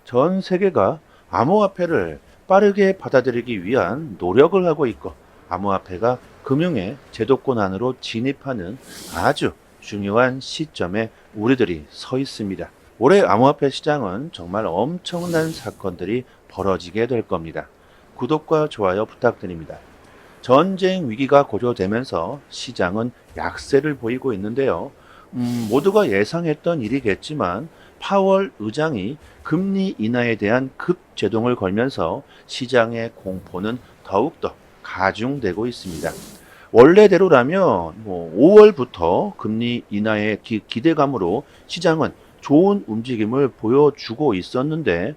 전 세계가 암호화폐를 빠르게 받아들이기 위한 노력을 하고 있고, 암호화폐가 금융의 제도권 안으로 진입하는 아주 중요한 시점에 우리들이 서 있습니다. 올해 암호화폐 시장은 정말 엄청난 사건들이 벌어지게 될 겁니다. 구독과 좋아요 부탁드립니다. 전쟁 위기가 고조되면서 시장은 약세를 보이고 있는데요. 모두가 예상했던 일이겠지만 파월 의장이 금리 인하에 대한 급제동을 걸면서 시장의 공포는 더욱더 가중되고 있습니다. 원래대로라면 5월부터 금리 인하의 기대감으로 시장은 좋은 움직임을 보여주고 있었는데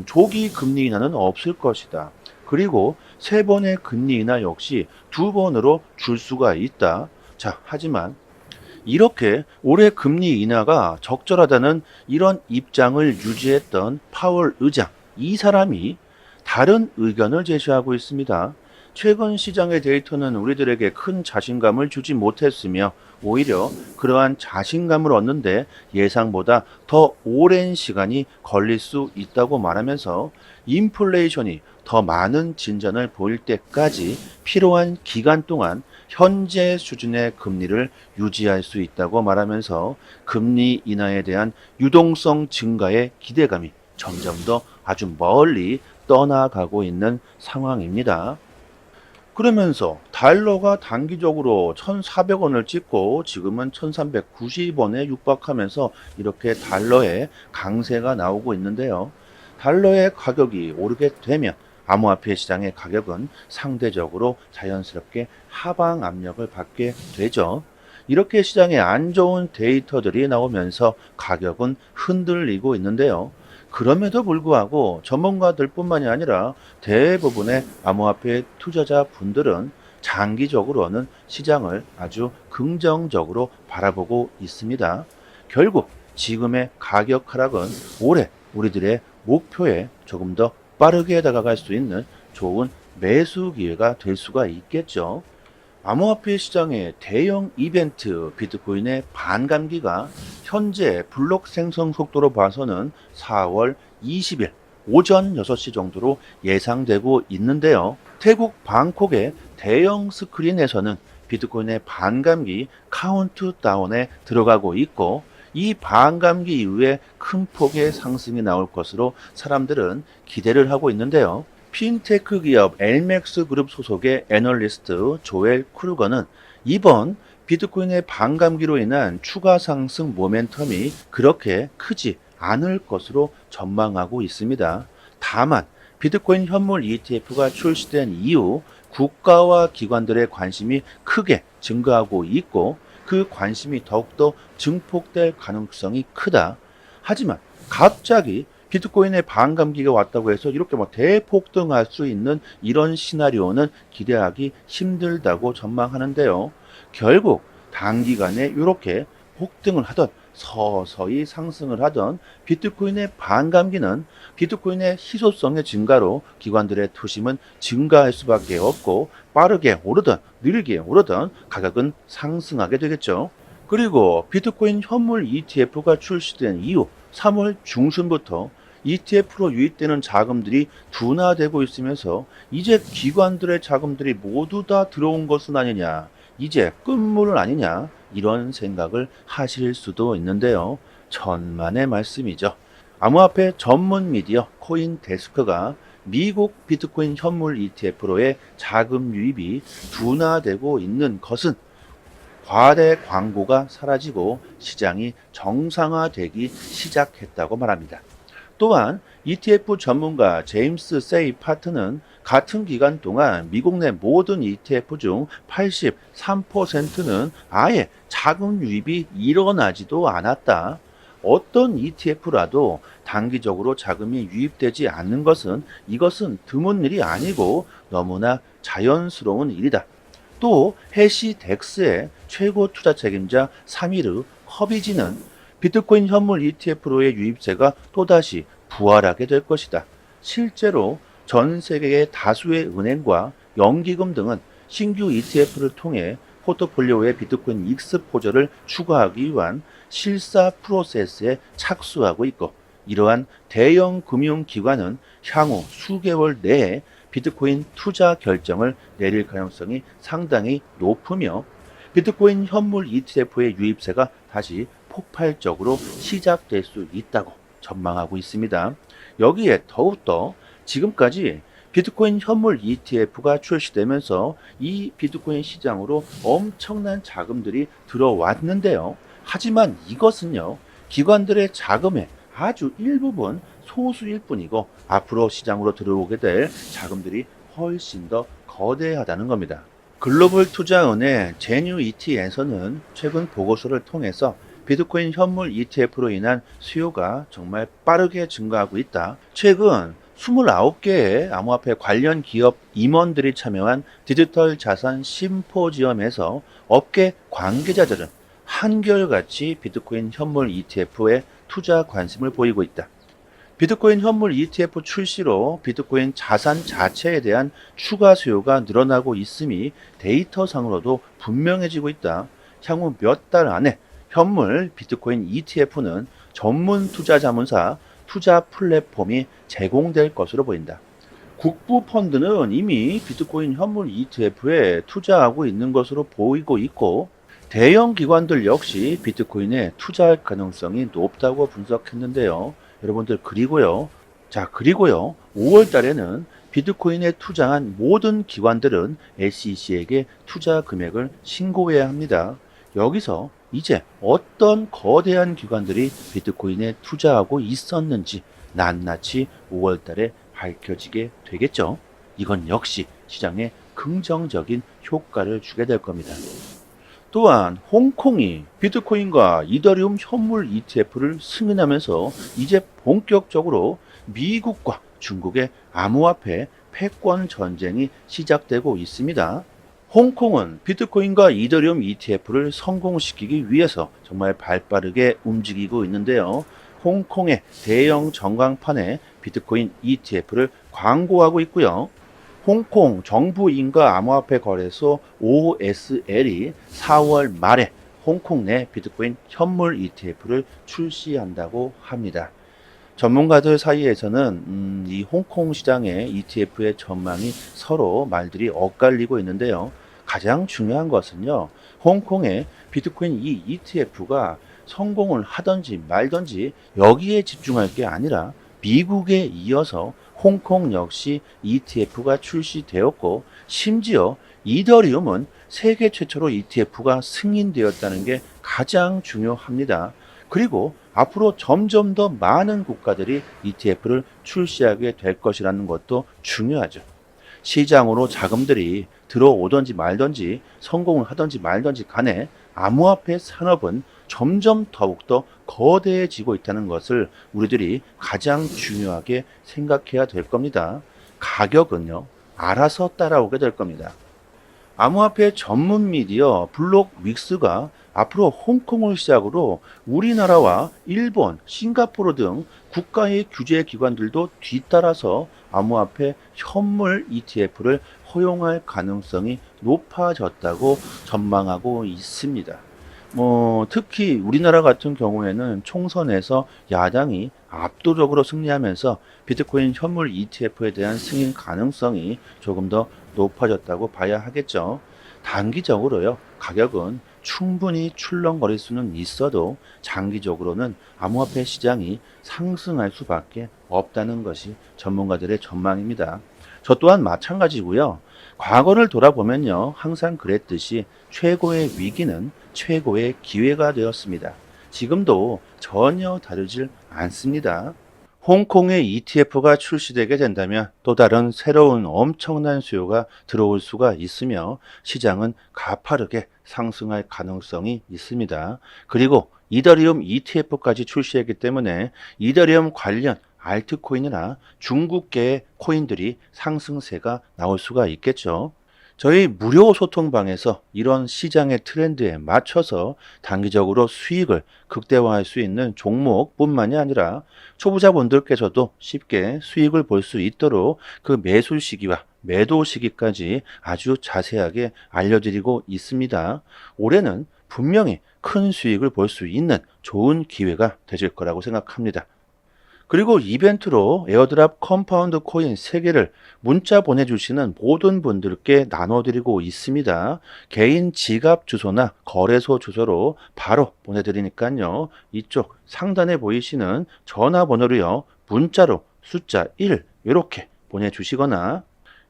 조기 금리 인하는 없을 것이다. 그리고 세 번의 금리 인하 역시 두 번으로 줄 수가 있다. 자, 하지만 이렇게 올해 금리 인하가 적절하다는 이런 입장을 유지했던 파월 의장, 이 사람이 다른 의견을 제시하고 있습니다. 최근 시장의 데이터는 우리들에게 큰 자신감을 주지 못했으며 오히려 그러한 자신감을 얻는데 예상보다 더 오랜 시간이 걸릴 수 있다고 말하면서 인플레이션이 더 많은 진전을 보일 때까지 필요한 기간 동안 현재 수준의 금리를 유지할 수 있다고 말하면서 금리 인하에 대한 유동성 증가의 기대감이 점점 더 아주 멀리 떠나가고 있는 상황입니다. 그러면서 달러가 단기적으로 1,400원을 찍고 지금은 1,390원에 육박하면서 이렇게 달러의 강세가 나오고 있는데요. 달러의 가격이 오르게 되면 암호화폐 시장의 가격은 상대적으로 자연스럽게 하방 압력을 받게 되죠. 이렇게 시장에 안 좋은 데이터들이 나오면서 가격은 흔들리고 있는데요. 그럼에도 불구하고 전문가들 뿐만이 아니라 대부분의 암호화폐 투자자 분들은 장기적으로는 시장을 아주 긍정적으로 바라보고 있습니다. 결국 지금의 가격 하락은 올해 우리들의 목표에 조금 더 빠르게 다가갈 수 있는 좋은 매수 기회가 될 수가 있겠죠. 암호화폐 시장의 대형 이벤트 비트코인의 반감기가 현재 블록 생성 속도로 봐서는 4월 20일 오전 6시 정도로 예상되고 있는데요. 태국 방콕의 대형 스크린에서는 비트코인의 반감기 카운트다운에 들어가고 있고, 이 반감기 이후에 큰 폭의 상승이 나올 것으로 사람들은 기대를 하고 있는데요. 핀테크 기업 엘맥스 그룹 소속의 애널리스트 조엘 크루거는 이번 비트코인의 반감기로 인한 추가 상승 모멘텀이 그렇게 크지 않을 것으로 전망하고 있습니다. 다만 비트코인 현물 ETF가 출시된 이후 국가와 기관들의 관심이 크게 증가하고 있고, 그 관심이 더욱더 증폭될 가능성이 크다. 하지만 갑자기 비트코인의 반감기가 왔다고 해서 이렇게 대폭등할 수 있는 이런 시나리오는 기대하기 힘들다고 전망하는데요. 결국 단기간에 이렇게 폭등을 하던 서서히 상승을 하던 비트코인의 반감기는 비트코인의 희소성의 증가로 기관들의 투심은 증가할 수밖에 없고, 빠르게 오르든 느리게 오르든 가격은 상승하게 되겠죠. 그리고 비트코인 현물 ETF가 출시된 이후 3월 중순부터 ETF로 유입되는 자금들이 둔화되고 있으면서 이제 기관들의 자금들이 모두 다 들어온 것은 아니냐, 이제 끝물 아니냐, 이런 생각을 하실 수도 있는데요. 천만의 말씀이죠. 암호화폐 전문 미디어 코인데스크가 미국 비트코인 현물 ETF로의 자금 유입이 둔화되고 있는 것은 과대 광고가 사라지고 시장이 정상화되기 시작했다고 말합니다. 또한 ETF 전문가 제임스 세이 파트는 같은 기간 동안 미국 내 모든 ETF 중 83%는 아예 자금 유입이 일어나지도 않았다. 어떤 ETF라도 단기적으로 자금이 유입되지 않는 것은 이것은 드문 일이 아니고 너무나 자연스러운 일이다. 또 해시덱스의 최고 투자 책임자 사미르 허비지는 비트코인 현물 ETF로의 유입세가 또다시 부활하게 될 것이다. 실제로 전 세계의 다수의 은행과 연기금 등은 신규 ETF를 통해 포트폴리오에 비트코인 익스포저를 추가하기 위한 실사 프로세스에 착수하고 있고, 이러한 대형 금융기관은 향후 수개월 내에 비트코인 투자 결정을 내릴 가능성이 상당히 높으며 비트코인 현물 ETF의 유입세가 다시 폭발적으로 시작될 수 있다고 전망하고 있습니다. 여기에 더욱더 지금까지 비트코인 현물 ETF가 출시되면서 이 비트코인 시장으로 엄청난 자금들이 들어왔는데요. 하지만 이것은요, 기관들의 자금의 아주 일부분, 소수일 뿐이고 앞으로 시장으로 들어오게 될 자금들이 훨씬 더 거대하다는 겁니다. 글로벌 투자은행 제뉴이티에서는 최근 보고서를 통해서 비트코인 현물 ETF로 인한 수요가 정말 빠르게 증가하고 있다. 최근 29개의 암호화폐 관련 기업 임원들이 참여한 디지털 자산 심포지엄에서 업계 관계자들은 한결같이 비트코인 현물 ETF에 투자 관심을 보이고 있다. 비트코인 현물 ETF 출시로 비트코인 자산 자체에 대한 추가 수요가 늘어나고 있음이 데이터상으로도 분명해지고 있다. 향후 몇 달 안에 현물 비트코인 ETF는 전문 투자 자문사 투자 플랫폼이 제공될 것으로 보인다. 국부 펀드는 이미 비트코인 현물 ETF에 투자하고 있는 것으로 보이고 있고 대형 기관들 역시 비트코인에 투자할 가능성이 높다고 분석했는데요. 여러분들 그리고요. 5월 달에는 비트코인에 투자한 모든 기관들은 SEC에게 투자 금액을 신고해야 합니다. 여기서 이제 어떤 거대한 기관들이 비트코인에 투자하고 있었는지 낱낱이 5월 달에 밝혀지게 되겠죠. 이건 역시 시장에 긍정적인 효과를 주게 될 겁니다. 또한 홍콩이 비트코인과 이더리움 현물 ETF를 승인하면서 이제 본격적으로 미국과 중국의 암호화폐 패권 전쟁이 시작되고 있습니다. 홍콩은 비트코인과 이더리움 ETF를 성공시키기 위해서 정말 발빠르게 움직이고 있는데요. 홍콩의 대형 전광판에 비트코인 ETF를 광고하고 있고요. 홍콩 정부인가 암호화폐 거래소 OSL이 4월 말에 홍콩 내 비트코인 현물 ETF를 출시한다고 합니다. 전문가들 사이에서는 이 홍콩 시장의 ETF의 전망이 서로 말들이 엇갈리고 있는데요. 가장 중요한 것은요, 홍콩의 비트코인 이 ETF가 성공을 하든지 말든지 여기에 집중할 게 아니라 미국에 이어서 홍콩 역시 ETF가 출시되었고 심지어 이더리움은 세계 최초로 ETF가 승인되었다는 게 가장 중요합니다. 그리고 앞으로 점점 더 많은 국가들이 ETF를 출시하게 될 것이라는 것도 중요하죠. 시장으로 자금들이 들어오든지 말든지 성공을 하든지 말든지 간에 암호화폐 산업은 점점 더욱더 거대해지고 있다는 것을 우리들이 가장 중요하게 생각해야 될 겁니다. 가격은요, 알아서 따라오게 될 겁니다. 암호화폐 전문 미디어 블록윅스가 앞으로 홍콩을 시작으로 우리나라와 일본, 싱가포르 등 국가의 규제 기관들도 뒤따라서 암호화폐 현물 ETF를 허용할 가능성이 높아졌다고 전망하고 있습니다. 특히 우리나라 같은 경우에는 총선에서 야당이 압도적으로 승리하면서 비트코인 현물 ETF에 대한 승인 가능성이 조금 더 높아졌다고 봐야 하겠죠. 단기적으로요, 가격은 충분히 출렁거릴 수는 있어도 장기적으로는 암호화폐 시장이 상승할 수밖에 없다는 것이 전문가들의 전망입니다. 저 또한 마찬가지고요. 과거를 돌아보면요, 항상 그랬듯이 최고의 위기는 최고의 기회가 되었습니다. 지금도 전혀 다르질 않습니다. 홍콩의 ETF가 출시되게 된다면 또 다른 새로운 엄청난 수요가 들어올 수가 있으며 시장은 가파르게 상승할 가능성이 있습니다. 그리고 이더리움 ETF까지 출시했기 때문에 이더리움 관련 알트코인이나 중국계의 코인들이 상승세가 나올 수가 있겠죠. 저희 무료 소통방에서 이런 시장의 트렌드에 맞춰서 단기적으로 수익을 극대화할 수 있는 종목뿐만이 아니라 초보자분들께서도 쉽게 수익을 볼 수 있도록 그 매수 시기와 매도 시기까지 아주 자세하게 알려드리고 있습니다. 올해는 분명히 큰 수익을 볼 수 있는 좋은 기회가 되실 거라고 생각합니다. 그리고 이벤트로 에어드랍 컴파운드 코인 3개를 문자 보내주시는 모든 분들께 나눠드리고 있습니다. 개인 지갑 주소나 거래소 주소로 바로 보내드리니까요. 이쪽 상단에 보이시는 전화번호로요. 문자로 숫자 1 이렇게 보내주시거나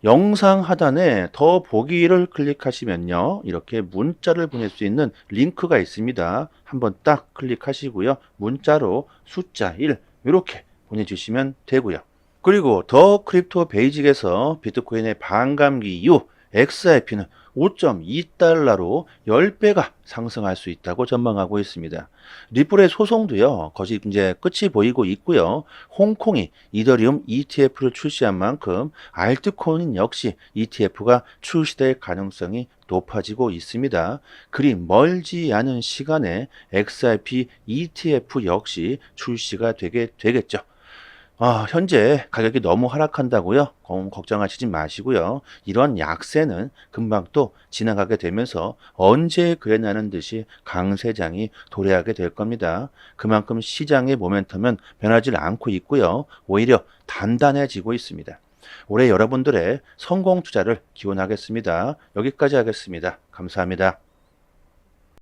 영상 하단에 더 보기를 클릭하시면요. 이렇게 문자를 보낼 수 있는 링크가 있습니다. 한번 딱 클릭하시고요. 문자로 숫자 1 이렇게 보내주시면 되고요. 그리고 더 크립토 베이직에서 비트코인의 반감기 이후 XRP는 5.2달러로 10배가 상승할 수 있다고 전망하고 있습니다. 리플의 소송도요, 거의 이제 끝이 보이고 있고요. 홍콩이 이더리움 ETF를 출시한 만큼 알트코인 역시 ETF가 출시될 가능성이 높아지고 있습니다. 그리 멀지 않은 시간에 XRP ETF 역시 출시가 되겠죠. 현재 가격이 너무 하락한다고요? 걱정하시지 마시고요. 이런 약세는 금방 또 지나가게 되면서 언제 그랬냐는 듯이 강세장이 도래하게 될 겁니다. 그만큼 시장의 모멘텀은 변하지 않고 있고요. 오히려 단단해지고 있습니다. 올해 여러분들의 성공 투자를 기원하겠습니다. 여기까지 하겠습니다. 감사합니다.